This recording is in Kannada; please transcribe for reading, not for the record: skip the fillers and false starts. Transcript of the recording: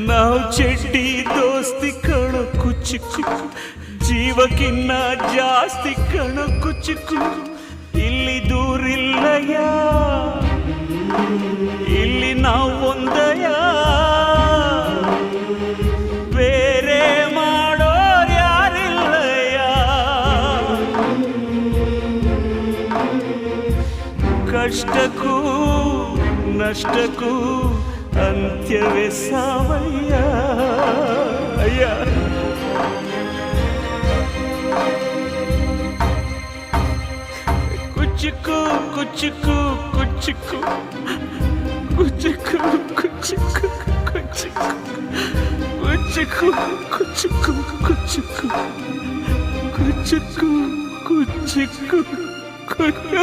ನಾವು ಚಡ್ಡಿ ದೋಸ್ತಿ ಕಣೋ ಕುಚ್ಚುಕು, ಜೀವಕ್ಕಿನ್ನ ಜಾಸ್ತಿ ಕಣೋ ಕುಚ್ಚುಕು. ಇಲ್ಲಿ ದೂರಿಲ್ಲಯ್ಯ, ಇಲ್ಲಿ ನಾವು ಒಂದಯ, ಬೇರೆ ಮಾಡೋರು ಯಾರಿಲ್ಲಯ್ಯ. ಕಷ್ಟಕ್ಕೂ ನಷ್ಟಕ್ಕೂ ಅಂತ್ಯವೇ ಸಾವಯ್ಯ. ಅಯ್ಯ ಕುಚ್ಚುಕು ಕುಚ್ಚುಕು ಕುಚ್ಚುಕು ಕುಚ್ಚುಕು ಕುಚ್ಚುಕು ಕುಚ್ಚುಕು ಕುಚ್ಚುಕು ಕುಚ್ಚುಕು ಕುಚ್ಚುಕು ಕುಚ್ಚುಕು ಕುಚ್ಚುಕು ಕುಚ್ಚುಕು